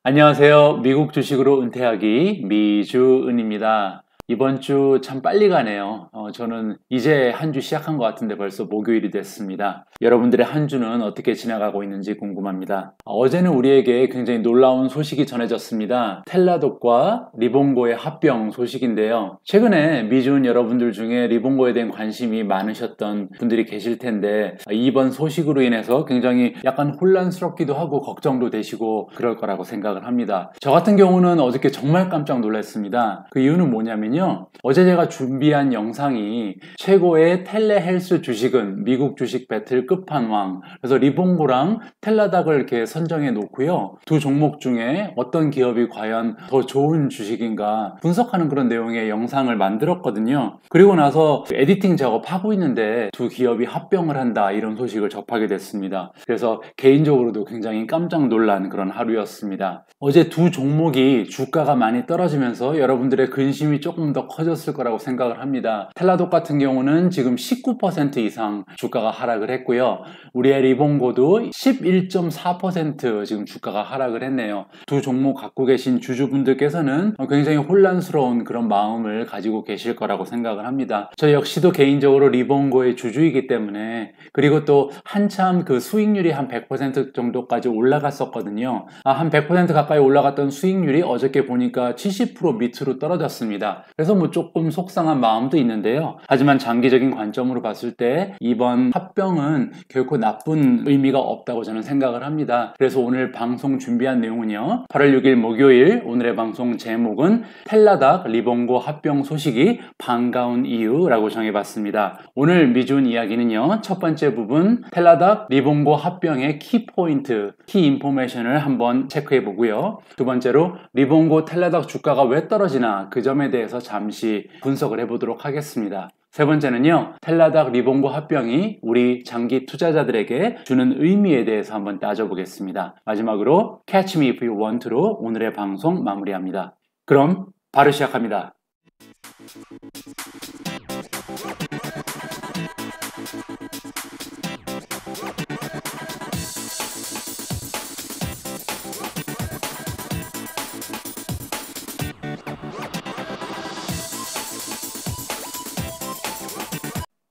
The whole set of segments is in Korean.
안녕하세요. 미국 주식으로 은퇴하기 미주은입니다. 이번 주 참 빨리 가네요. 저는 이제 한 주 시작한 것 같은데 벌써 목요일이 됐습니다. 여러분들의 한 주는 어떻게 지나가고 있는지 궁금합니다. 어제는 우리에게 굉장히 놀라운 소식이 전해졌습니다. 텔라독과 리본고의 합병 소식인데요. 최근에 미주은 여러분들 중에 리본고에 대한 관심이 많으셨던 분들이 계실 텐데 이번 소식으로 인해서 굉장히 약간 혼란스럽기도 하고 걱정도 되시고 그럴 거라고 생각을 합니다. 저 같은 경우는 어저께 정말 깜짝 놀랐습니다. 그 이유는 뭐냐면요. 어제 제가 준비한 영상이 최고의 텔레헬스 주식은 미국 주식 배틀 끝판왕, 그래서 리본고랑 텔라닥을 이렇게 선정해 놓고요. 두 종목 중에 어떤 기업이 과연 더 좋은 주식인가 분석하는 그런 내용의 영상을 만들었거든요. 그리고 나서 에디팅 작업하고 있는데 두 기업이 합병을 한다 이런 소식을 접하게 됐습니다. 그래서 개인적으로도 굉장히 깜짝 놀란 그런 하루였습니다. 어제 두 종목이 주가가 많이 떨어지면서 여러분들의 근심이 조금 더 커졌을 거라고 생각을 합니다. 텔라독 같은 경우는 지금 19% 이상 주가가 하락을 했고요. 우리의 리본고도 11.4% 지금 주가가 하락을 했네요. 두 종목 갖고 계신 주주분들께서는 굉장히 혼란스러운 그런 마음을 가지고 계실 거라고 생각을 합니다. 저 역시도 개인적으로 리본고의 주주이기 때문에, 그리고 또 한참 그 수익률이 한 100% 정도까지 올라갔었거든요. 한 100% 가까이 올라갔던 수익률이 어저께 보니까 70% 밑으로 떨어졌습니다. 그래서 뭐 조금 속상한 마음도 있는데요. 하지만 장기적인 관점으로 봤을 때 이번 합병은 결코 나쁜 의미가 없다고 저는 생각을 합니다. 그래서 오늘 방송 준비한 내용은요. 8월 6일 목요일 오늘의 방송 제목은 텔라닥 리본고 합병 소식이 반가운 이유라고 정해봤습니다. 오늘 미준 이야기는요. 첫 번째 부분 텔라닥 리본고 합병의 키포인트, 키인포메이션을 한번 체크해 보고요. 두 번째로 리본고 텔라닥 주가가 왜 떨어지나 그 점에 대해서 잠시 분석을 해보도록 하겠습니다. 세 번째는요, 텔라닥 리본고 합병이 우리 장기 투자자들에게 주는 의미에 대해서 한번 따져보겠습니다. 마지막으로 Catch Me If You Want to로 오늘의 방송 마무리합니다. 그럼 바로 시작합니다.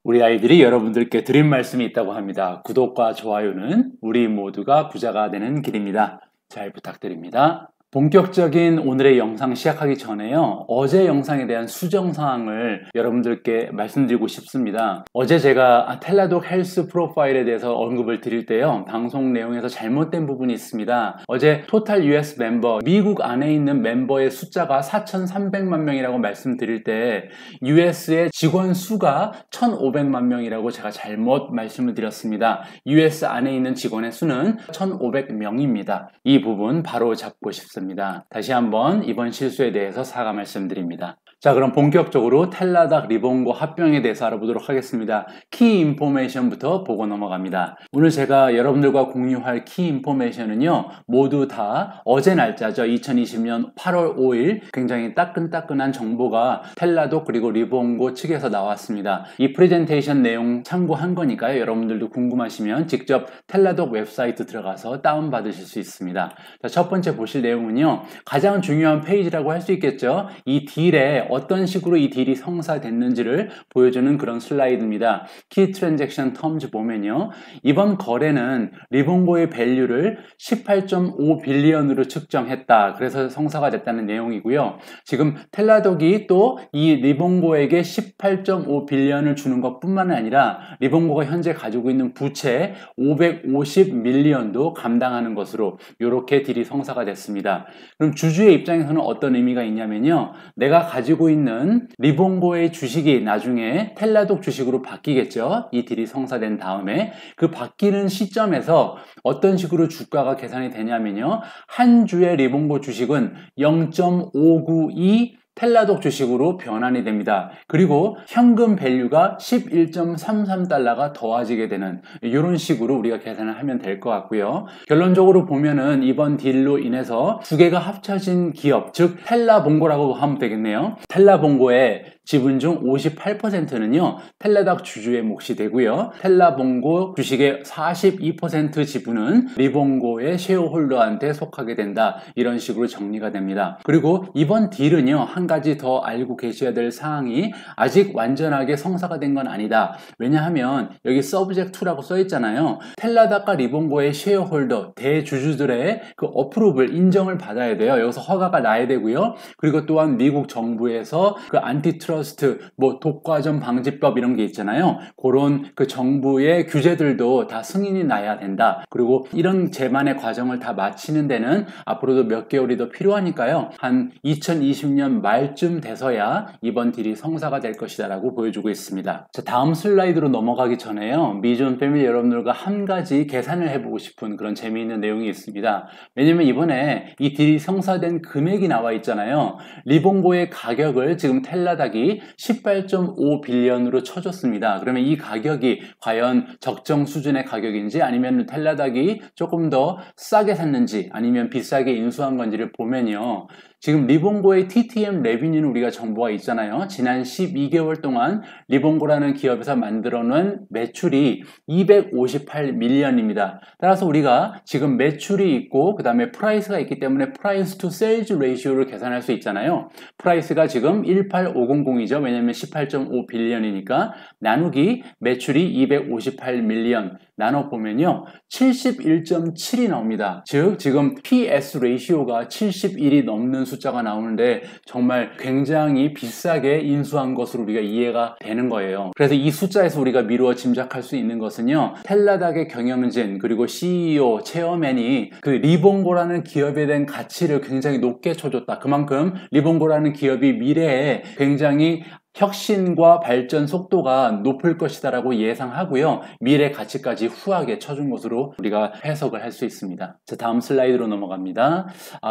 우리 아이들이 여러분들께 드린 말씀이 있다고 합니다. 구독과 좋아요는 우리 모두가 부자가 되는 길입니다. 잘 부탁드립니다. 본격적인 오늘의 영상 시작하기 전에요. 어제 영상에 대한 수정사항을 여러분들께 말씀드리고 싶습니다. 어제 제가 텔라독 헬스 프로파일에 대해서 언급을 드릴 때요. 방송 내용에서 잘못된 부분이 있습니다. 어제 토탈 US 멤버, 미국 안에 있는 멤버의 숫자가 4,300만 명이라고 말씀드릴 때 US의 직원 수가 1,500만 명이라고 제가 잘못 말씀을 드렸습니다. US 안에 있는 직원의 수는 1,500명입니다. 이 부분 바로 잡고 싶습니다. 다시 한번 이번 실수에 대해서 사과 말씀드립니다. 자, 그럼 본격적으로 텔라닥 리본고 합병에 대해서 알아보도록 하겠습니다. 키 인포메이션부터 보고 넘어갑니다. 오늘 제가 여러분들과 공유할 키 인포메이션은요, 모두 다 어제 날짜죠. 2020년 8월 5일 굉장히 따끈따끈한 정보가 텔라독 그리고 리본고 측에서 나왔습니다. 이 프레젠테이션 내용 참고한 거니까요. 여러분들도 궁금하시면 직접 텔라독 웹사이트 들어가서 다운받으실 수 있습니다. 자, 첫 번째 보실 내용은요, 가장 중요한 페이지라고 할 수 있겠죠. 이 딜에 어떤 식으로 이 딜이 성사됐는지를 보여주는 그런 슬라이드입니다. 키 트랜잭션 텀즈 보면요, 이번 거래는 리본고의 밸류를 18.5 빌리언으로 측정했다. 그래서 성사가 됐다는 내용이고요. 지금 텔라독이 또 이 리본고에게 18.5 빌리언을 주는 것 뿐만 아니라 리본고가 현재 가지고 있는 부채 550 밀리언도 감당하는 것으로 이렇게 딜이 성사가 됐습니다. 그럼 주주의 입장에서는 어떤 의미가 있냐면요, 내가 가지고 있는 리본고의 주식이 나중에 텔라독 주식으로 바뀌겠죠. 이 딜이 성사된 다음에 그 바뀌는 시점에서 어떤 식으로 주가가 계산이 되냐면요, 한 주의 리본고 주식은 0.592 텔라독 주식으로 변환이 됩니다. 그리고 현금 밸류가 11.33달러가 더해지게 되는 이런 식으로 우리가 계산을 하면 될 것 같고요. 결론적으로 보면은 이번 딜로 인해서 두 개가 합쳐진 기업, 즉 텔라본고라고 하면 되겠네요. 텔라본고의 지분 중 58%는요 텔라닥 주주의 몫이 되고요, 텔라봉고 주식의 42% 지분은 리봉고의 쉐어홀더한테 속하게 된다, 이런 식으로 정리가 됩니다. 그리고 이번 딜은요 한 가지 더 알고 계셔야 될 사항이 아직 완전하게 성사가 된 건 아니다. 왜냐하면 여기 서브젝트라고 써 있잖아요. 텔라닥과 리봉고의 쉐어홀더 대주주들의 그 어프로블 인정을 받아야 돼요. 여기서 허가가 나야 되고요. 그리고 또한 미국 정부에서 그 안티트러스트 뭐 독과점 방지법 이런 게 있잖아요. 그런 그 정부의 규제들도 다 승인이 나야 된다. 그리고 이런 제만의 과정을 다 마치는 데는 앞으로도 몇 개월이 더 필요하니까요. 한 2020년 말쯤 돼서야 이번 딜이 성사가 될 것이다 라고 보여주고 있습니다. 자, 다음 슬라이드로 넘어가기 전에요, 미존 패밀리 여러분들과 한 가지 계산을 해보고 싶은 그런 재미있는 내용이 있습니다. 왜냐면 이번에 이 딜이 성사된 금액이 나와 있잖아요. 리봉고의 가격을 지금 텔라닥이 18.5 빌리언으로 쳐줬습니다. 그러면 이 가격이 과연 적정 수준의 가격인지, 아니면 텔라닥이 조금 더 싸게 샀는지, 아니면 비싸게 인수한 건지를 보면요, 지금 리봉고의 TTM 레비뉴는 우리가 정보가 있잖아요. 지난 12개월 동안 리봉고라는 기업에서 만들어놓은 매출이 258밀리언입니다. 따라서 우리가 지금 매출이 있고 그 다음에 프라이스가 있기 때문에 프라이스 투 세일즈 레이시오를 계산할 수 있잖아요. 프라이스가 지금 18500이죠. 왜냐하면 18.5 빌리언이니까 나누기 매출이 258밀리언 나눠보면요 71.7이 나옵니다. 즉 지금 PS 레이시오가 71이 넘는 숫자가 나오는데 정말 굉장히 비싸게 인수한 것으로 우리가 이해가 되는 거예요. 그래서 이 숫자에서 우리가 미루어 짐작할 수 있는 것은요, 텔라닥의 경영진 그리고 CEO, 체어맨이 그 리봉고라는 기업에 대한 가치를 굉장히 높게 쳐줬다. 그만큼 리봉고라는 기업이 미래에 굉장히 혁신과 발전 속도가 높을 것이다 라고 예상하고요, 미래 가치까지 후하게 쳐준 것으로 우리가 해석을 할 수 있습니다. 자, 다음 슬라이드로 넘어갑니다.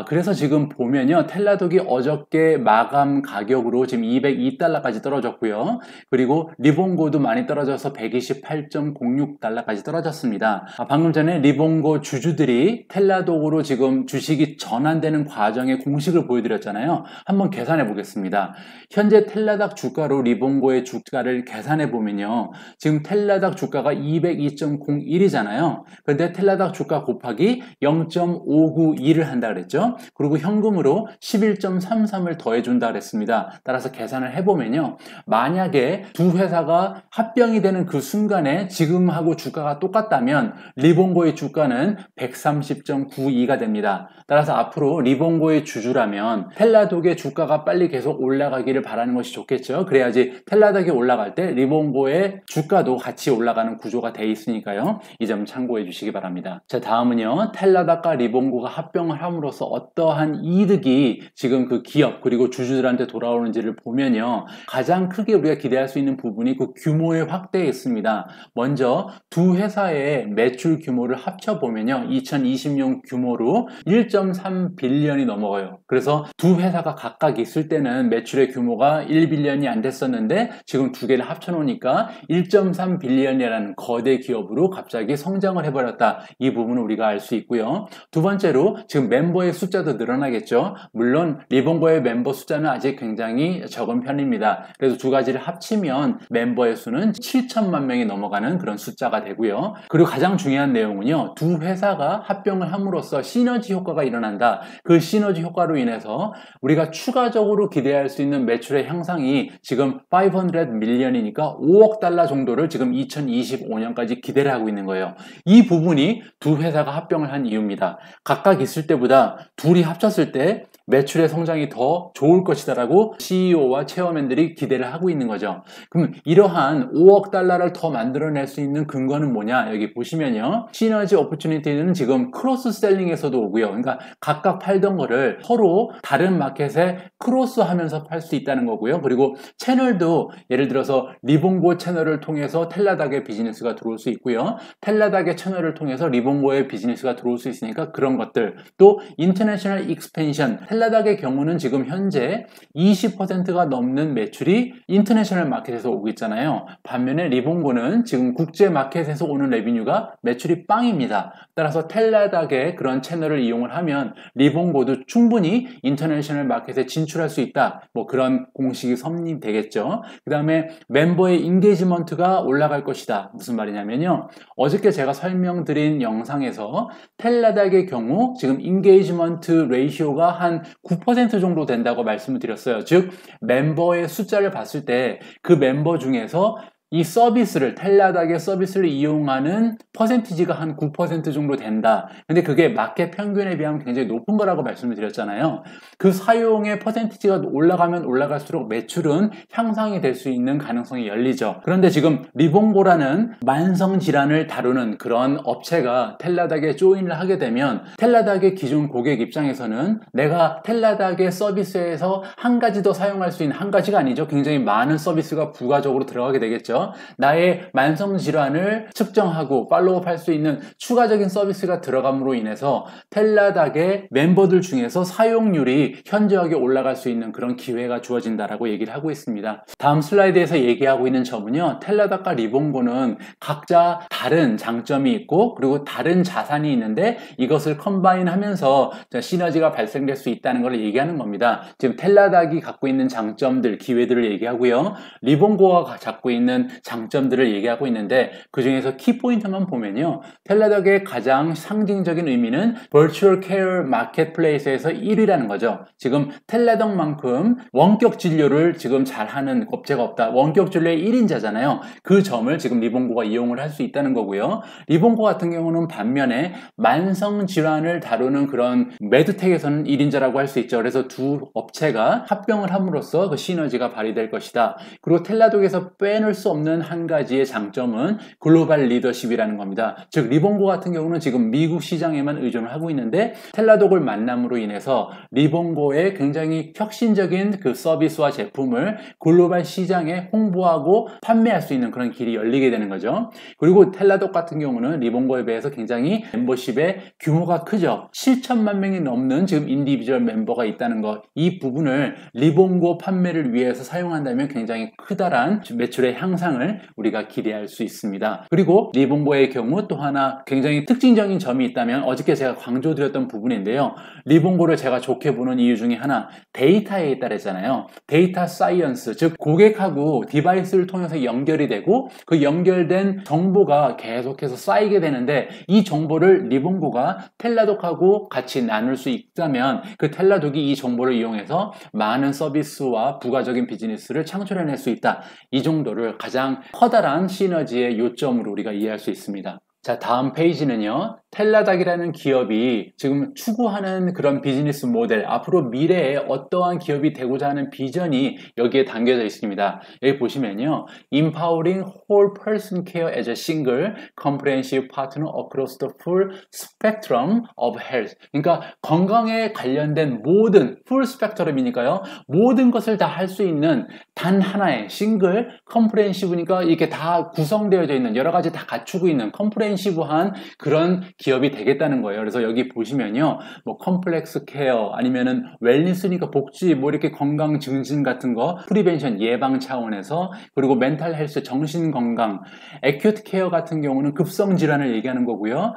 그래서 지금 보면요, 텔라독이 어저께 마감 가격으로 지금 202달러까지 떨어졌고요, 그리고 리봉고도 많이 떨어져서 128.06달러까지 떨어졌습니다. 방금 전에 리봉고 주주들이 텔라독으로 지금 주식이 전환되는 과정의 공식을 보여드렸잖아요. 한번 계산해 보겠습니다. 현재 텔라닥 주가로 리봉고의 주가를 계산해 보면요, 지금 텔라닥 주가가 202.01이잖아요. 그런데 텔라닥 주가 곱하기 0.592를 한다 그랬죠. 그리고 현금으로 11.33을 더해준다 그랬습니다. 따라서 계산을 해보면요, 만약에 두 회사가 합병이 되는 그 순간에 지금하고 주가가 똑같다면 리봉고의 주가는 130.92가 됩니다. 따라서 앞으로 리봉고의 주주라면 텔라독의 주가가 빨리 계속 올라가기를 바라는 것이 좋겠죠. 그래야지 텔라닥이 올라갈 때 리봉고의 주가도 같이 올라가는 구조가 돼 있으니까요. 이 점 참고해 주시기 바랍니다. 자, 다음은요, 텔라닥과 리봉고가 합병을 함으로써 어떠한 이득이 지금 그 기업 그리고 주주들한테 돌아오는지를 보면요, 가장 크게 우리가 기대할 수 있는 부분이 그 규모의 확대에 있습니다. 먼저 두 회사의 매출 규모를 합쳐보면요, 2020년 규모로 1.3 빌리언이 넘어가요. 그래서 두 회사가 각각 있을 때는 매출의 규모가 1빌리언이 안 됐었는데 지금 두 개를 합쳐놓으니까 1.3 빌리언이라는 거대 기업으로 갑자기 성장을 해버렸다. 이 부분을 우리가 알 수 있고요. 두 번째로 지금 멤버의 숫자도 늘어나겠죠. 물론 리봉고의 멤버 숫자는 아직 굉장히 적은 편입니다. 그래서 두 가지를 합치면 멤버의 수는 7천만 명이 넘어가는 그런 숫자가 되고요. 그리고 가장 중요한 내용은요, 두 회사가 합병을 함으로써 시너지 효과가 일어난다. 그 시너지 효과로 인해서 우리가 추가적으로 기대할 수 있는 매출의 향상이 지금 500 밀리언이니까 5억 달러 정도를 지금 2025년까지 기대를 하고 있는 거예요. 이 부분이 두 회사가 합병을 한 이유입니다. 각각 있을 때보다 둘이 합쳤을 때 매출의 성장이 더 좋을 것이다 라고 CEO와 체어맨들이 기대를 하고 있는 거죠. 그럼 이러한 5억 달러를 더 만들어낼 수 있는 근거는 뭐냐? 여기 보시면요, 시너지 오퍼튜니티는 지금 크로스 셀링에서도 오고요. 그러니까 각각 팔던 거를 서로 다른 마켓에 크로스 하면서 팔 수 있다는 거고요. 그리고 채널도 예를 들어서 리봉고 채널을 통해서 텔라닥의 비즈니스가 들어올 수 있고요, 텔라닥의 채널을 통해서 리봉고의 비즈니스가 들어올 수 있으니까 그런 것들, 또 인터내셔널 익스펜션, 텔라닥의 경우는 지금 현재 20%가 넘는 매출이 인터내셔널 마켓에서 오고 있잖아요. 반면에 리본고는 지금 국제 마켓에서 오는 레비뉴가 매출이 빵입니다. 따라서 텔라닥의 그런 채널을 이용을 하면 리본고도 충분히 인터내셔널 마켓에 진출할 수 있다. 뭐 그런 공식이 성립되겠죠. 그 다음에 멤버의 인게이지먼트가 올라갈 것이다. 무슨 말이냐면요. 어저께 제가 설명드린 영상에서 텔라닥의 경우 지금 인게이지먼트 레이시오가 한 9% 정도 된다고 말씀을 드렸어요. 즉 멤버의 숫자를 봤을 때 그 멤버 중에서 이 서비스를 텔라닥의 서비스를 이용하는 퍼센티지가 한 9% 정도 된다. 근데 그게 마켓 평균에 비하면 굉장히 높은 거라고 말씀을 드렸잖아요. 그 사용의 퍼센티지가 올라가면 올라갈수록 매출은 향상이 될 수 있는 가능성이 열리죠. 그런데 지금 리본고라는 만성 질환을 다루는 그런 업체가 텔라닥에 조인을 하게 되면 텔라닥의 기존 고객 입장에서는 내가 텔라닥의 서비스에서 한 가지 더 사용할 수 있는, 한 가지가 아니죠. 굉장히 많은 서비스가 부가적으로 들어가게 되겠죠. 나의 만성질환을 측정하고 팔로우업 할 수 있는 추가적인 서비스가 들어감으로 인해서 텔라닥의 멤버들 중에서 사용률이 현저하게 올라갈 수 있는 그런 기회가 주어진다라고 얘기를 하고 있습니다. 다음 슬라이드에서 얘기하고 있는 점은요, 텔라닥과 리본고는 각자 다른 장점이 있고 그리고 다른 자산이 있는데 이것을 컴바인 하면서 시너지가 발생될 수 있다는 걸 얘기하는 겁니다. 지금 텔라닥이 갖고 있는 장점들, 기회들을 얘기하고요, 리본고가 갖고 있는 장점들을 얘기하고 있는데 그 중에서 키포인트만 보면요, 텔라닥의 가장 상징적인 의미는 Virtual Care Marketplace에서 1위라는 거죠. 지금 텔라닥만큼 원격 진료를 지금 잘하는 업체가 없다. 원격 진료의 1인자잖아요. 그 점을 지금 리본고가 이용을 할 수 있다는 거고요. 리본고 같은 경우는 반면에 만성 질환을 다루는 그런 메드텍에서는 1인자라고 할 수 있죠. 그래서 두 업체가 합병을 함으로써 그 시너지가 발휘될 것이다. 그리고 텔라닥에서 빼놓을 수 없는 한 가지의 장점은 글로벌 리더십이라는 겁니다. 즉 리본고 같은 경우는 지금 미국 시장에만 의존을 하고 있는데 텔라독을 만남으로 인해서 리본고의 굉장히 혁신적인 그 서비스와 제품을 글로벌 시장에 홍보하고 판매할 수 있는 그런 길이 열리게 되는 거죠. 그리고 텔라독 같은 경우는 리본고에 비해서 굉장히 멤버십의 규모가 크죠. 7천만 명이 넘는 지금 인디비주얼 멤버가 있다는 것, 이 부분을 리본고 판매를 위해서 사용한다면 굉장히 크다란 매출의 향상을 우리가 기대할 수 있습니다. 그리고 리본고의 경우 또 하나 굉장히 특징적인 점이 있다면 어저께 제가 강조드렸던 부분인데요. 리본고를 제가 좋게 보는 이유 중에 하나, 데이터에 있다 그랬잖아요. 데이터 사이언스, 즉 고객하고 디바이스를 통해서 연결이 되고 그 연결된 정보가 계속해서 쌓이게 되는데 이 정보를 리본고가 텔라독하고 같이 나눌 수 있다면 그 텔라독이 이 정보를 이용해서 많은 서비스와 부가적인 비즈니스를 창출해낼 수 있다. 이 정도를 가장 커다란 시너지의 요점으로 우리가 이해할 수 있습니다. 자, 다음 페이지는요, 텔라닥이라는 기업이 지금 추구하는 그런 비즈니스 모델, 앞으로 미래에 어떠한 기업이 되고자 하는 비전이 여기에 담겨져 있습니다. 여기 보시면요, Empowering whole person care as a single comprehensive partner across the full spectrum of health. 그러니까 건강에 관련된 모든, full spectrum이니까요, 모든 것을 다 할 수 있는 단 하나의 싱글, 컴프레hensive니까 이렇게 다 구성되어져 있는, 여러 가지 다 갖추고 있는 컴프레hen시브한 그런 기업이 되겠다는 거예요. 그래서 여기 보시면요, 뭐 컴플렉스 케어 아니면은 웰니스니까 복지, 뭐 이렇게 건강 증진 같은 거, 프리벤션 예방 차원에서, 그리고 멘탈 헬스 정신 건강, 에큐트 케어 같은 경우는 급성 질환을 얘기하는 거고요.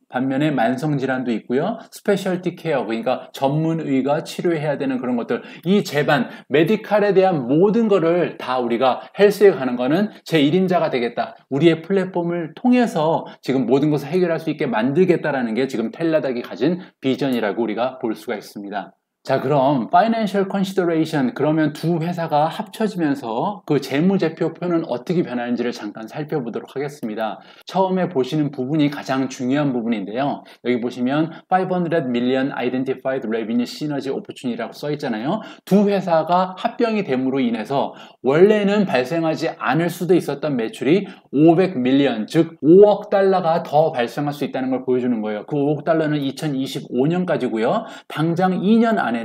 반면에 만성 질환도 있고요. 스페셜티 케어, 그러니까 전문의가 치료해야 되는 그런 것들, 이 제반 메디칼에 대한 모든 거를 다 우리가 헬스에 가는 거는 제 1인자가 되겠다. 우리의 플랫폼을 통해서 지금 모든 것을 해결할 수 있게 만들겠다라는 게 지금 텔라닥이 가진 비전이라고 우리가 볼 수가 있습니다. 자, 그럼 Financial Consideration, 그러면 두 회사가 합쳐지면서 그 재무제표표는 어떻게 변하는지를 잠깐 살펴보도록 하겠습니다. 처음에 보시는 부분이 가장 중요한 부분인데요. 여기 보시면 500 million identified revenue synergy opportunity라고 써 있잖아요. 두 회사가 합병이 됨으로 인해서 원래는 발생하지 않을 수도 있었던 매출이 500 million, 즉 5억 달러가 더 발생할 수 있다는 걸 보여주는 거예요. 그 5억 달러는 2025년까지고요. 당장 2년 안에는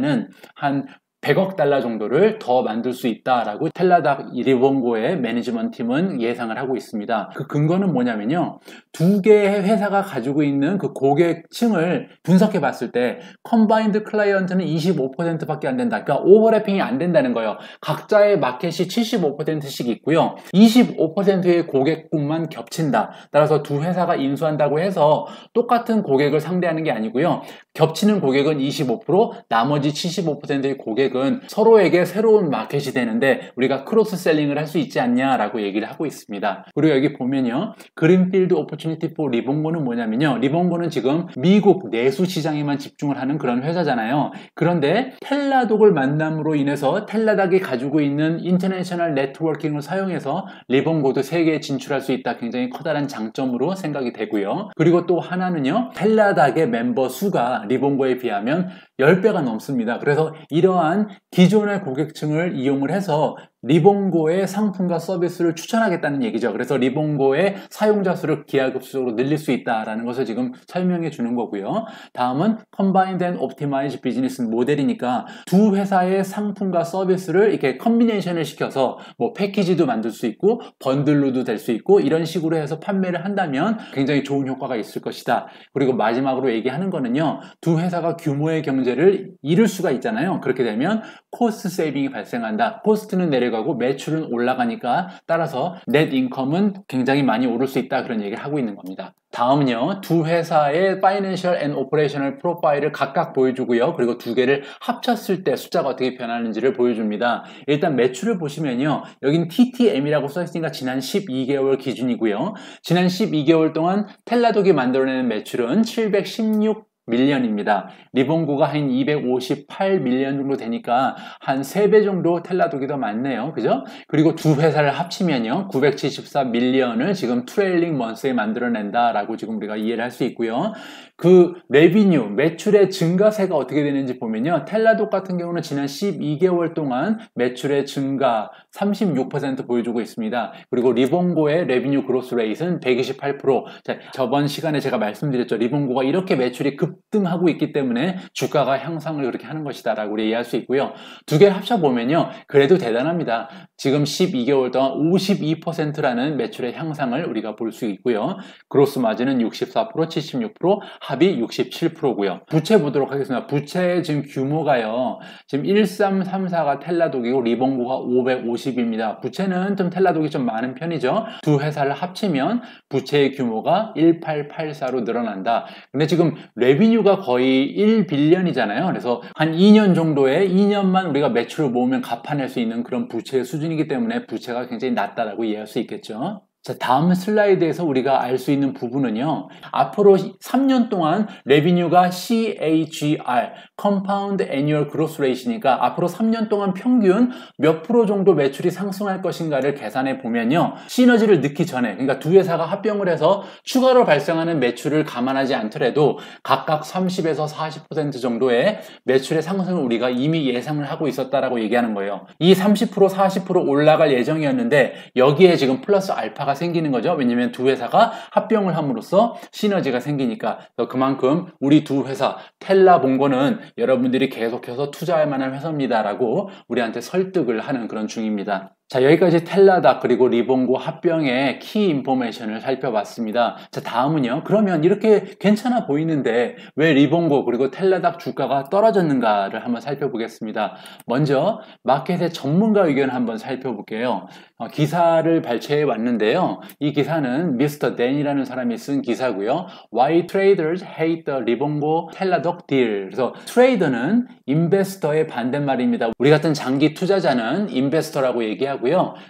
한 100억 달러 정도를 더 만들 수 있다라고 텔라닥 리본고의 매니지먼트 팀은 예상을 하고 있습니다. 그 근거는 뭐냐면요. 두 개의 회사가 가지고 있는 그 고객층을 분석해 봤을 때 컴바인드 클라이언트는 25%밖에 안 된다. 그러니까 오버래핑이 안 된다는 거예요. 각자의 마켓이 75%씩 있고요. 25%의 고객군만 겹친다. 따라서 두 회사가 인수한다고 해서 똑같은 고객을 상대하는 게 아니고요. 겹치는 고객은 25%, 나머지 75%의 고객은 서로에게 새로운 마켓이 되는데 우리가 크로스셀링을 할 수 있지 않냐라고 얘기를 하고 있습니다. 그리고 여기 보면요. 그린필드 오퍼튜니티 포 리본고는 뭐냐면요. 리본고는 지금 미국 내수 시장에만 집중을 하는 그런 회사잖아요. 그런데 텔라독을 만남으로 인해서 텔라닥이 가지고 있는 인터내셔널 네트워킹을 사용해서 리본고도 세계에 진출할 수 있다. 굉장히 커다란 장점으로 생각이 되고요. 그리고 또 하나는요. 텔라닥의 멤버 수가 리본고에 비하면 10배가 넘습니다. 그래서 이러한 기존의 고객층을 이용을 해서 리본고의 상품과 서비스를 추천하겠다는 얘기죠. 그래서 리본고의 사용자 수를 기하급수적으로 늘릴 수 있다라는 것을 지금 설명해 주는 거고요. 다음은 Combined and Optimized Business 모델이니까 두 회사의 상품과 서비스를 이렇게 컨비네이션을 시켜서 뭐 패키지도 만들 수 있고 번들로도 될 수 있고 이런 식으로 해서 판매를 한다면 굉장히 좋은 효과가 있을 것이다. 그리고 마지막으로 얘기하는 거는요. 두 회사가 규모의 경제를 이룰 수가 있잖아요. 그렇게 되면 코스트 세이빙이 발생한다. 코스트는 내려가고 매출은 올라가니까 따라서 넷 인컴은 굉장히 많이 오를 수 있다. 그런 얘기를 하고 있는 겁니다. 다음은요. 두 회사의 파이낸셜 앤 오퍼레이셔널 프로파일을 각각 보여주고요. 그리고 두 개를 합쳤을 때 숫자가 어떻게 변하는지를 보여줍니다. 일단 매출을 보시면요. 여긴 TTM이라고 써있으니까 지난 12개월 기준이고요. 지난 12개월 동안 텔라독이 만들어내는 매출은 716 밀리언입니다. 리본고가 한 258 밀리언 정도 되니까 한 3배 정도 텔라독이 더 많네요. 그죠? 그리고 두 회사를 합치면요. 974 밀리언을 지금 트레일링 먼스에 만들어낸다라고 지금 우리가 이해를 할 수 있고요. 그 레비뉴, 매출의 증가세가 어떻게 되는지 보면요. 텔라독 같은 경우는 지난 12개월 동안 매출의 증가 36% 보여주고 있습니다. 그리고 리본고의 레비뉴 그로스 레이트는 128%. 자, 저번 시간에 제가 말씀드렸죠. 리본고가 이렇게 매출이 급등하고 있기 때문에 주가가 향상을 그렇게 하는 것이다 라고 우리 이해할 수 있고요. 두 개를 합쳐보면요. 그래도 대단합니다. 지금 12개월 동안 52%라는 매출의 향상을 우리가 볼 수 있고요. 그로스 마진은 64%, 76%, 합이 67%고요. 부채 보도록 하겠습니다. 부채의 지금 규모가요. 지금 1334가 텔라독이고 리본고가 550입니다. 부채는 좀 텔라독이 좀 많은 편이죠. 두 회사를 합치면 부채의 규모가 1884로 늘어난다. 근데 지금 레비뉴가 거의 1빌리언이잖아요. 그래서 한 2년 정도에 2년만 우리가 매출을 모으면 갚아낼 수 있는 그런 부채의 수준이기 때문에 부채가 굉장히 낮다라고 이해할 수 있겠죠. 자, 다음 슬라이드에서 우리가 알 수 있는 부분은요. 앞으로 3년 동안 레비뉴가 CAGR, Compound Annual Growth Rate이니까 앞으로 3년 동안 평균 몇 프로 정도 매출이 상승할 것인가를 계산해 보면요. 시너지를 넣기 전에, 그러니까 두 회사가 합병을 해서 추가로 발생하는 매출을 감안하지 않더라도 각각 30에서 40% 정도의 매출의 상승을 우리가 이미 예상을 하고 있었다라고 얘기하는 거예요. 이 30%, 40% 올라갈 예정이었는데 여기에 지금 플러스 알파가 생기는 거죠. 왜냐면 두 회사가 합병을 함으로써 시너지가 생기니까. 그만큼 우리 두 회사 텔라본고는 여러분들이 계속해서 투자할 만한 회사입니다라고 우리한테 설득을 하는 그런 중입니다. 자, 여기까지 텔라닥 그리고 리본고 합병의 키 인포메이션을 살펴봤습니다. 자, 다음은요. 그러면 이렇게 괜찮아 보이는데 왜 리본고 그리고 텔라닥 주가가 떨어졌는가를 한번 살펴보겠습니다. 먼저 마켓의 전문가 의견을 한번 살펴볼게요. 기사를 발췌해 왔는데요. 이 기사는 미스터 댄이라는 사람이 쓴 기사고요. Why traders hate the 리본고 텔라독 deal. 그래서 트레이더는 인베스터의 반대말입니다. 우리 같은 장기 투자자는 인베스터라고 얘기하고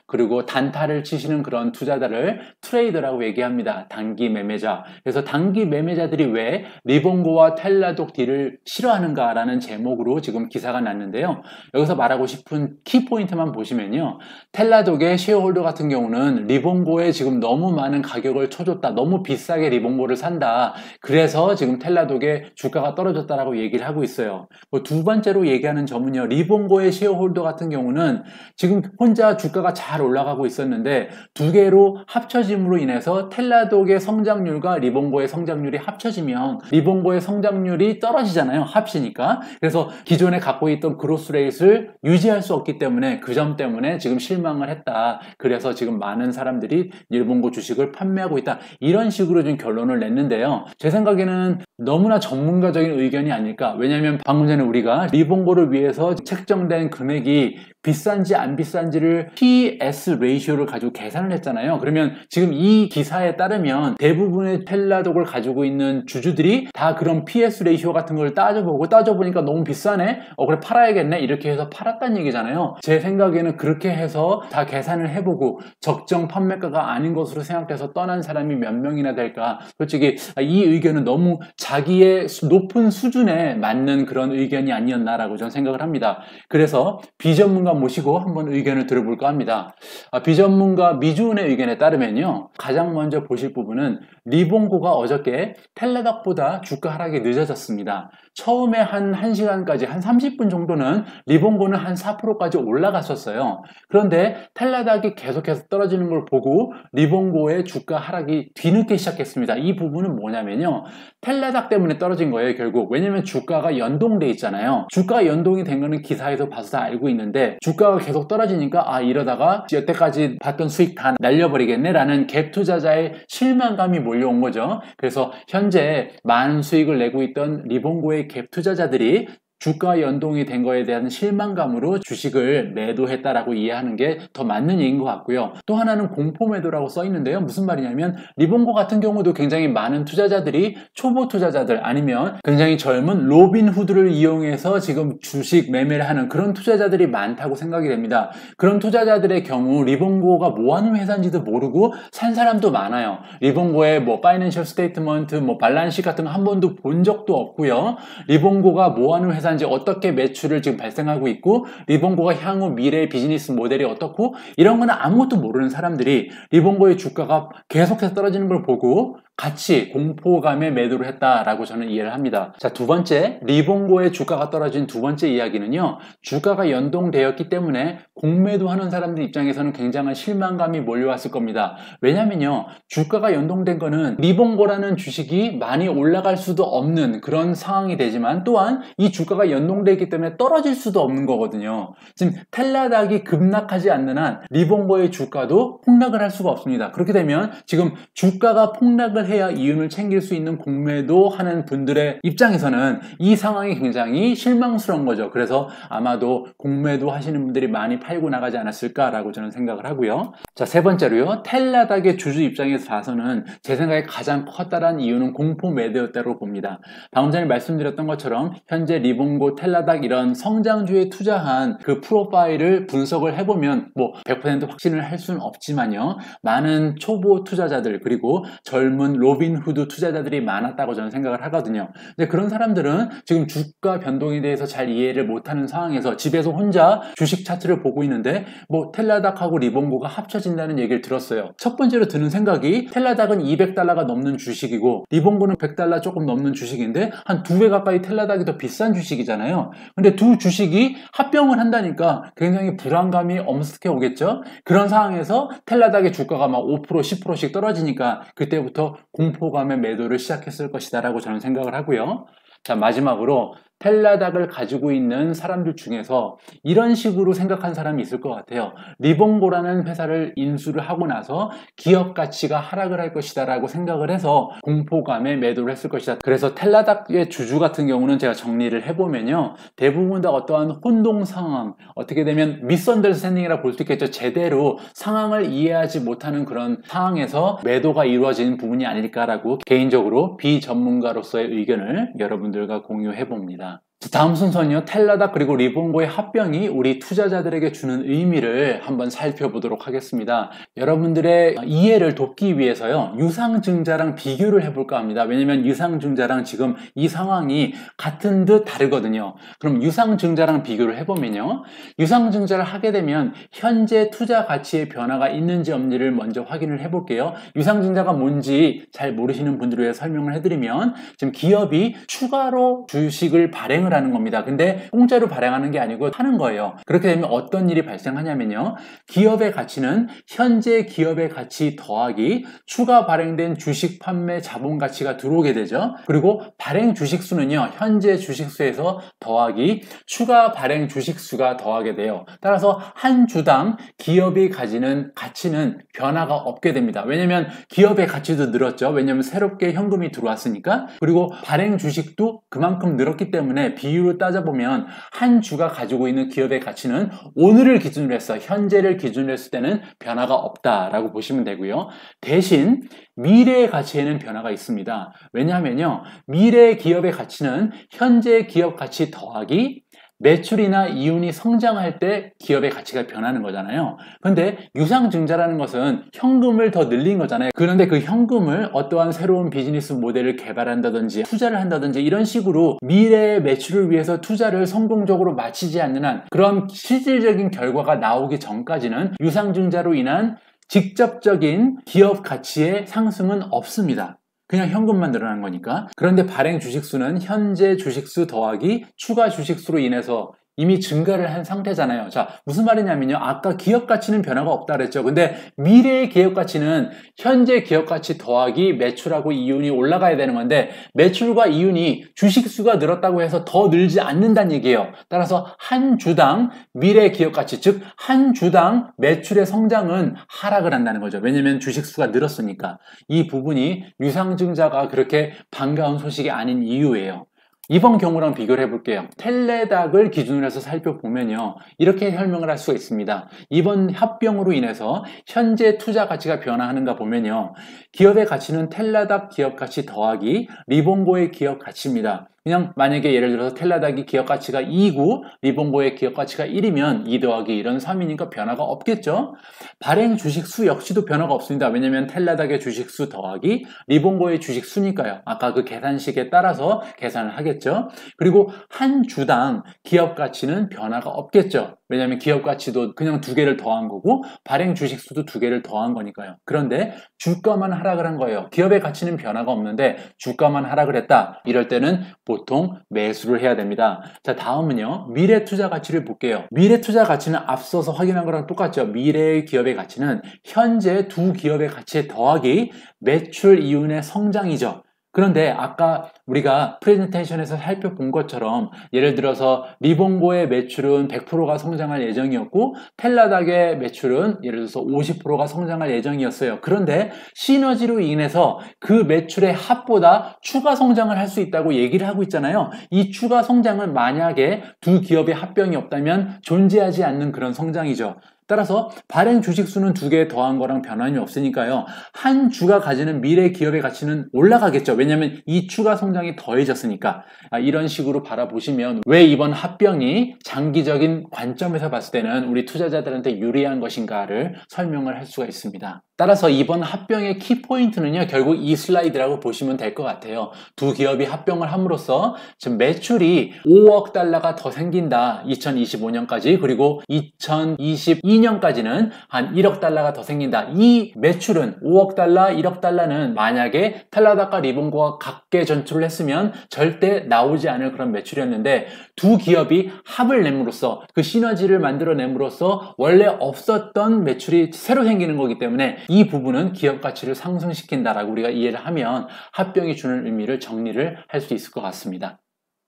그리고 단타를 치시는 그런 투자자를 트레이더라고 얘기합니다. 단기 매매자. 그래서 단기 매매자들이 왜 리본고와 텔라독 딜을 싫어하는가라는 제목으로 지금 기사가 났는데요. 여기서 말하고 싶은 키포인트만 보시면요. 텔라독의 쉐어홀더 같은 경우는 리본고에 지금 너무 많은 가격을 쳐줬다. 너무 비싸게 리본고를 산다. 그래서 지금 텔라독의 주가가 떨어졌다라고 얘기를 하고 있어요. 두 번째로 얘기하는 점은요. 리본고의 쉐어홀더 같은 경우는 지금 혼자 주가가 잘 올라가고 있었는데 두 개로 합쳐짐으로 인해서 텔라독의 성장률과 리봉고의 성장률이 합쳐지면 리봉고의 성장률이 떨어지잖아요. 합치니까. 그래서 기존에 갖고 있던 그로스 레이트를 유지할 수 없기 때문에 그 점 때문에 지금 실망을 했다. 그래서 지금 많은 사람들이 리봉고 주식을 판매하고 있다. 이런 식으로 좀 결론을 냈는데요. 제 생각에는 너무나 전문가적인 의견이 아닐까. 왜냐하면 방금 전에 우리가 리봉고를 위해서 책정된 금액이 비싼지 안 비싼지를 PS 레이쇼를 가지고 계산을 했잖아요. 그러면 지금 이 기사에 따르면 대부분의 텔라독을 가지고 있는 주주들이 다 그런 PS 레이쇼 같은 걸 따져보니까 너무 비싸네? 그래 팔아야겠네? 이렇게 해서 팔았다는 얘기잖아요. 제 생각에는 그렇게 해서 다 계산을 해보고 적정 판매가가 아닌 것으로 생각돼서 떠난 사람이 몇 명이나 될까? 솔직히 이 의견은 너무 자기의 높은 수준에 맞는 그런 의견이 아니었나라고 저는 생각을 합니다. 그래서 비전문가 모시고 한번 의견을 들어볼까 합니다. 비전문가 미주은의 의견에 따르면요. 가장 먼저 보실 부분은 리봉고가 어저께 텔라독보다 주가 하락이 늦어졌습니다. 처음에 한 1시간까지 한 30분 정도는 리봉고는 한 4%까지 올라갔었어요. 그런데 텔라독이 계속해서 떨어지는 걸 보고 리봉고의 주가 하락이 뒤늦게 시작했습니다. 이 부분은 뭐냐면요. 텔라독 때문에 떨어진 거예요, 결국. 왜냐면 주가가 연동돼 있잖아요. 주가 연동이 된 거는 기사에서 봐서 다 알고 있는데 주가가 계속 떨어지니까 이러다가 여태까지 봤던 수익 다 날려버리겠네 라는 갭 투자자의 실망감이 몰려온 거죠. 그래서 현재 많은 수익을 내고 있던 리봉고의 갭 투자자들이 주가 연동이 된 거에 대한 실망감으로 주식을 매도했다라고 이해하는 게 더 맞는 얘기인 것 같고요. 또 하나는 공포 매도라고 써 있는데요. 무슨 말이냐면 리봉고 같은 경우도 굉장히 많은 투자자들이 초보 투자자들 아니면 굉장히 젊은 로빈후드를 이용해서 지금 주식 매매를 하는 그런 투자자들이 많다고 생각이 됩니다. 그런 투자자들의 경우 리봉고가 뭐 하는 회사인지도 모르고 산 사람도 많아요. 리봉고의 파이낸셜 스테이트먼트, 발란시 같은 거 한 번도 본 적도 없고요. 리봉고가 뭐 하는 회사 어떻게 매출을 지금 발생하고 있고 리봉고가 향후 미래의 비즈니스 모델이 어떻고 이런 거는 아무것도 모르는 사람들이 리봉고의 주가가 계속해서 떨어지는 걸 보고 같이 공포감에 매도를 했다라고 저는 이해를 합니다. 자, 두 번째, 리봉고의 주가가 떨어진 두 번째 이야기는요. 주가가 연동되었기 때문에 공매도하는 사람들 입장에서는 굉장한 실망감이 몰려왔을 겁니다. 왜냐면요. 주가가 연동된 거는 리봉고라는 주식이 많이 올라갈 수도 없는 그런 상황이 되지만 또한 이 주가가 연동되기 때문에 떨어질 수도 없는 거거든요. 지금 텔라독이 급락하지 않는 한 리봉고의 주가도 폭락을 할 수가 없습니다. 그렇게 되면 지금 주가가 폭락을 해야 이윤을 챙길 수 있는 공매도 하는 분들의 입장에서는 이 상황이 굉장히 실망스러운 거죠. 그래서 아마도 공매도 하시는 분들이 많이 팔고 나가지 않았을까라고 저는 생각을 하고요. 자, 세 번째로요. 텔라독의 주주 입장에서 봐서는 제 생각에 가장 컸다란 이유는 공포 매도였다고 봅니다. 방금 전에 말씀드렸던 것처럼 현재 리봉고, 텔라독 이런 성장주에 투자한 그 프로파일을 분석을 해보면 100% 확신을 할 수는 없지만요. 많은 초보 투자자들 그리고 젊은 로빈후드 투자자들이 많았다고 저는 생각을 하거든요. 근데 그런 사람들은 지금 주가 변동에 대해서 잘 이해를 못하는 상황에서 집에서 혼자 주식 차트를 보고 있는데 텔라독하고 리봉고가 합쳐진다는 얘기를 들었어요. 첫 번째로 드는 생각이 텔라독은 $200가 넘는 주식이고 리봉고는 $100 조금 넘는 주식인데 한 2배 가까이 텔라독이 더 비싼 주식이잖아요. 근데 두 주식이 합병을 한다니까 굉장히 불안감이 엄습해 오겠죠. 그런 상황에서 텔라독의 주가가 5%, 10%씩 떨어지니까 그때부터 공포감의 매도를 시작했을 것이다 라고 저는 생각을 하고요. 자, 마지막으로 텔라독을 가지고 있는 사람들 중에서 이런 식으로 생각한 사람이 있을 것 같아요. 리봉고라는 회사를 인수를 하고 나서 기업 가치가 하락을 할 것이다 라고 생각을 해서 공포감에 매도를 했을 것이다. 그래서 텔라독의 주주 같은 경우는 제가 정리를 해보면요. 대부분 다 어떠한 혼동 상황, 어떻게 되면 미스언더스탠딩이라 볼 수 있겠죠. 제대로 상황을 이해하지 못하는 그런 상황에서 매도가 이루어지는 부분이 아닐까라고 개인적으로 비전문가로서의 의견을 여러분들과 공유해봅니다. 다음 순서는요. 텔라독 그리고 리봉고의 합병이 우리 투자자들에게 주는 의미를 한번 살펴보도록 하겠습니다. 여러분들의 이해를 돕기 위해서요. 유상증자랑 비교를 해볼까 합니다. 왜냐면 유상증자랑 지금 이 상황이 같은 듯 다르거든요. 그럼 유상증자랑 비교를 해보면요. 유상증자를 하게 되면 현재 투자 가치의 변화가 있는지 없는지를 먼저 확인을 해볼게요. 유상증자가 뭔지 잘 모르시는 분들을 위해 설명을 해드리면 지금 기업이 추가로 주식을 발행을 발행을 하는 겁니다. 근데 공짜로 발행하는 게 아니고 하는 거예요. 그렇게 되면 어떤 일이 발생하냐면요. 기업의 가치는 현재 기업의 가치 더하기 추가 발행된 주식 판매 자본 가치가 들어오게 되죠. 그리고 발행 주식 수는요. 현재 주식 수에서 더하기 추가 발행 주식 수가 더하게 돼요. 따라서 한 주당 기업이 가지는 가치는 변화가 없게 됩니다. 왜냐면 기업의 가치도 늘었죠. 왜냐면 새롭게 현금이 들어왔으니까. 그리고 발행 주식도 그만큼 늘었기 때문에 비율을 따져보면 한 주가 가지고 있는 기업의 가치는 오늘을 기준으로 해서 현재를 기준으로 했을 때는 변화가 없다라고 보시면 되고요. 대신 미래의 가치에는 변화가 있습니다. 왜냐하면요. 미래의 기업의 가치는 현재 기업 가치 더하기 매출이나 이윤이 성장할 때 기업의 가치가 변하는 거잖아요. 그런데 유상증자라는 것은 현금을 더 늘린 거잖아요. 그런데 그 현금을 어떠한 새로운 비즈니스 모델을 개발한다든지 투자를 한다든지 이런 식으로 미래의 매출을 위해서 투자를 성공적으로 마치지 않는 한 그런 실질적인 결과가 나오기 전까지는 유상증자로 인한 직접적인 기업 가치의 상승은 없습니다. 그냥 현금만 늘어난 거니까. 그런데 발행 주식수는 현재 주식수 더하기 추가 주식수로 인해서 이미 증가를 한 상태잖아요. 자, 무슨 말이냐면요. 아까 기업 가치는 변화가 없다 그랬죠. 근데 미래의 기업 가치는 현재 기업 가치 더하기 매출하고 이윤이 올라가야 되는 건데 매출과 이윤이 주식수가 늘었다고 해서 더 늘지 않는다는 얘기예요. 따라서 한 주당 미래 기업 가치, 즉 한 주당 매출의 성장은 하락을 한다는 거죠. 왜냐면 주식수가 늘었으니까. 이 부분이 유상증자가 그렇게 반가운 소식이 아닌 이유예요. 이번 경우랑 비교를 해볼게요. 텔레닥을 기준으로 해서 살펴보면요. 이렇게 설명을 할 수가 있습니다. 이번 합병으로 인해서 현재 투자 가치가 변화하는가 보면요. 기업의 가치는 텔레닥 기업 가치 더하기 리본고의 기업 가치입니다. 그냥 만약에 예를 들어서 텔레닥이 기업 가치가 2고 리본고의 기업 가치가 1이면 2 더하기 1은 3이니까 변화가 없겠죠. 발행 주식수 역시도 변화가 없습니다. 왜냐하면 텔레닥의 주식수 더하기 리본고의 주식수니까요. 아까 그 계산식에 따라서 계산을 하겠죠. 그리고 한 주당 기업 가치는 변화가 없겠죠. 왜냐하면 기업 가치도 그냥 2개를 더한 거고 발행 주식수도 2개를 더한 거니까요. 그런데 주가만 하락을 한 거예요. 기업의 가치는 변화가 없는데 주가만 하락을 했다. 이럴 때는 보통 매수를 해야 됩니다. 자, 다음은요. 미래 투자 가치를 볼게요. 미래 투자 가치는 앞서서 확인한 거랑 똑같죠. 미래의 기업의 가치는 현재 두 기업의 가치에 더하기 매출 이윤의 성장이죠. 그런데 아까 우리가 프레젠테이션에서 살펴본 것처럼 예를 들어서 리본고의 매출은 100%가 성장할 예정이었고 텔레닥의 매출은 예를 들어서 50%가 성장할 예정이었어요. 그런데 시너지로 인해서 그 매출의 합보다 추가 성장을 할 수 있다고 얘기를 하고 있잖아요. 이 추가 성장은 만약에 두 기업의 합병이 없다면 존재하지 않는 그런 성장이죠. 따라서 발행 주식수는 2개 더한 거랑 변함이 없으니까요. 한 주가 가지는 미래 기업의 가치는 올라가겠죠. 왜냐하면 이 추가 성장이 더해졌으니까. 이런 식으로 바라보시면 왜 이번 합병이 장기적인 관점에서 봤을 때는 우리 투자자들한테 유리한 것인가를 설명을 할 수가 있습니다. 따라서 이번 합병의 키포인트는요. 결국 이 슬라이드라고 보시면 될 것 같아요. 두 기업이 합병을 함으로써 지금 매출이 5억 달러가 더 생긴다. 2025년까지 그리고 2022년까지는 한 1억 달러가 더 생긴다. 이 매출은 5억 달러, 1억 달러는 만약에 텔레닥과 리본고가 각계 전투를 했으면 절대 나오지 않을 그런 매출이었는데 두 기업이 합을 내므로써 그 시너지를 만들어냄으로써 원래 없었던 매출이 새로 생기는 거기 때문에 이 부분은 기업 가치를 상승시킨다라고 우리가 이해를 하면 합병이 주는 의미를 정리를 할 수 있을 것 같습니다.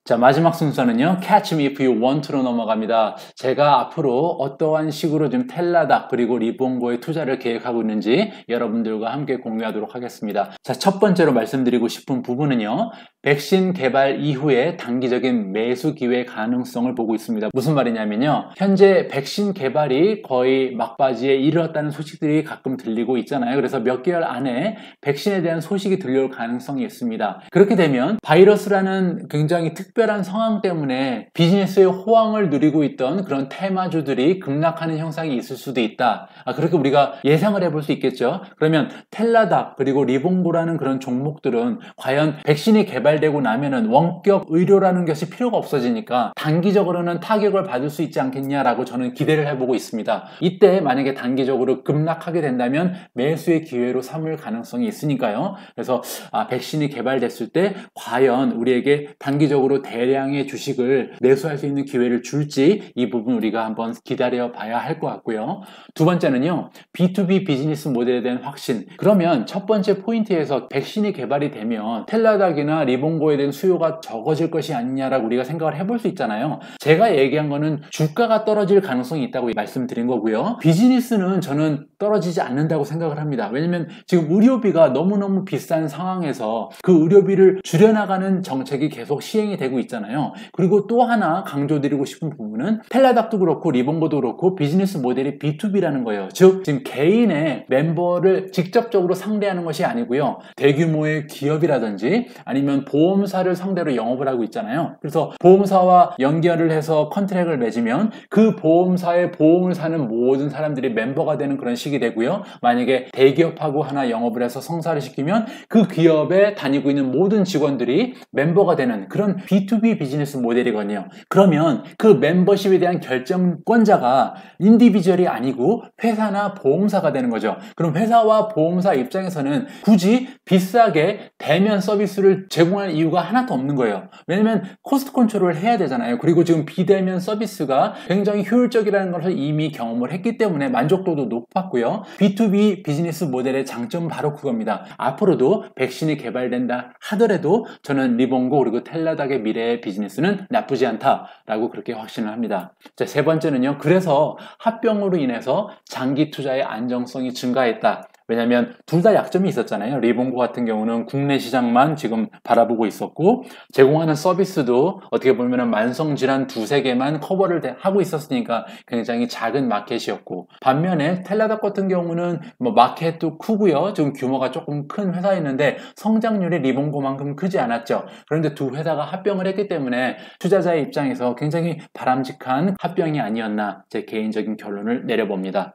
자, 마지막 순서는요. Catch me if you want to로 넘어갑니다. 제가 앞으로 어떠한 식으로 좀 텔레닥 그리고 리본고에 투자를 계획하고 있는지 여러분들과 함께 공유하도록 하겠습니다. 자, 첫 번째로 말씀드리고 싶은 부분은요. 백신 개발 이후에 단기적인 매수 기회 가능성을 보고 있습니다. 무슨 말이냐면요. 현재 백신 개발이 거의 막바지에 이르렀다는 소식들이 가끔 들리고 있잖아요. 그래서 몇 개월 안에 백신에 대한 소식이 들려올 가능성이 있습니다. 그렇게 되면 바이러스라는 굉장히 특별한 상황 때문에 비즈니스의 호황을 누리고 있던 그런 테마주들이 급락하는 현상이 있을 수도 있다. 그렇게 우리가 예상을 해볼 수 있겠죠. 그러면 텔레닥 그리고 리본고라는 그런 종목들은 과연 백신이 개발되고 나면은 원격 의료라는 것이 필요가 없어지니까 단기적으로는 타격을 받을 수 있지 않겠냐라고 저는 기대를 해보고 있습니다. 이때 만약에 단기적으로 급락하게 된다면 매수의 기회로 삼을 가능성이 있으니까요. 그래서 백신이 개발됐을 때 과연 우리에게 단기적으로 그리고 대량의 주식을 매수할 수 있는 기회를 줄지 이 부분 우리가 한번 기다려 봐야 할 것 같고요. 두 번째는요, B2B 비즈니스 모델에 대한 확신. 그러면 첫 번째 포인트에서 백신이 개발이 되면 텔라닥이나 리본고에 대한 수요가 적어질 것이 아니냐라고 우리가 생각을 해볼 수 있잖아요. 제가 얘기한 거는 주가가 떨어질 가능성이 있다고 말씀드린 거고요. 비즈니스는 저는 떨어지지 않는다고 생각을 합니다. 왜냐면 지금 의료비가 너무너무 비싼 상황에서 그 의료비를 줄여나가는 정책이 계속 시행이 되고 있잖아요. 그리고 또 하나 강조드리고 싶은 부분은 텔라닥도 그렇고 리본고도 그렇고 비즈니스 모델이 B2B라는 거예요. 즉 지금 개인의 멤버를 직접적으로 상대하는 것이 아니고요. 대규모의 기업이라든지 아니면 보험사를 상대로 영업을 하고 있잖아요. 그래서 보험사와 연결을 해서 컨트랙을 맺으면 그 보험사의 보험을 사는 모든 사람들이 멤버가 되는 그런 식이 되고요. 만약에 대기업하고 하나 영업을 해서 성사를 시키면 그 기업에 다니고 있는 모든 직원들이 멤버가 되는 그런 B2B 비즈니스 모델이거든요. 그러면 그 멤버십에 대한 결정권자가 인디비주얼이 아니고 회사나 보험사가 되는 거죠. 그럼 회사와 보험사 입장에서는 굳이 비싸게 대면 서비스를 제공할 이유가 하나도 없는 거예요. 왜냐면 코스트 컨트롤을 해야 되잖아요. 그리고 지금 비대면 서비스가 굉장히 효율적이라는 것을 이미 경험을 했기 때문에 만족도도 높았고요. B2B 비즈니스 모델의 장점은 바로 그겁니다. 앞으로도 백신이 개발된다 하더라도 저는 리본고 그리고 텔라닥의 미래의 비즈니스는 나쁘지 않다라고 그렇게 확신을 합니다. 자, 세 번째는요. 그래서 합병으로 인해서 장기 투자의 안정성이 증가했다. 왜냐하면 둘 다 약점이 있었잖아요. 리본고 같은 경우는 국내 시장만 지금 바라보고 있었고 제공하는 서비스도 어떻게 보면 만성질환 두세 개만 커버를 하고 있었으니까 굉장히 작은 마켓이었고 반면에 텔라닥 같은 경우는 뭐 마켓도 크고요. 지금 규모가 조금 큰 회사였는데 성장률이 리본고만큼 크지 않았죠. 그런데 두 회사가 합병을 했기 때문에 투자자의 입장에서 굉장히 바람직한 합병이 아니었나 제 개인적인 결론을 내려봅니다.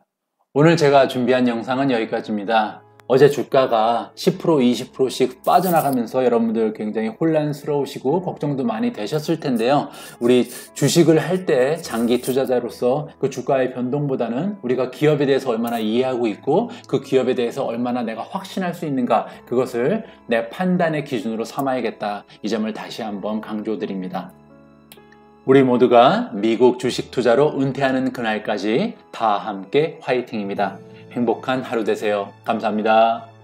오늘 제가 준비한 영상은 여기까지입니다. 어제 주가가 10% 20%씩 빠져나가면서 여러분들 굉장히 혼란스러우시고 걱정도 많이 되셨을 텐데요. 우리 주식을 할 때 장기 투자자로서 그 주가의 변동보다는 우리가 기업에 대해서 얼마나 이해하고 있고 그 기업에 대해서 얼마나 내가 확신할 수 있는가 그것을 내 판단의 기준으로 삼아야겠다. 이 점을 다시 한번 강조드립니다. 우리 모두가 미국 주식 투자로 은퇴하는 그날까지 다 함께 화이팅입니다. 행복한 하루 되세요. 감사합니다.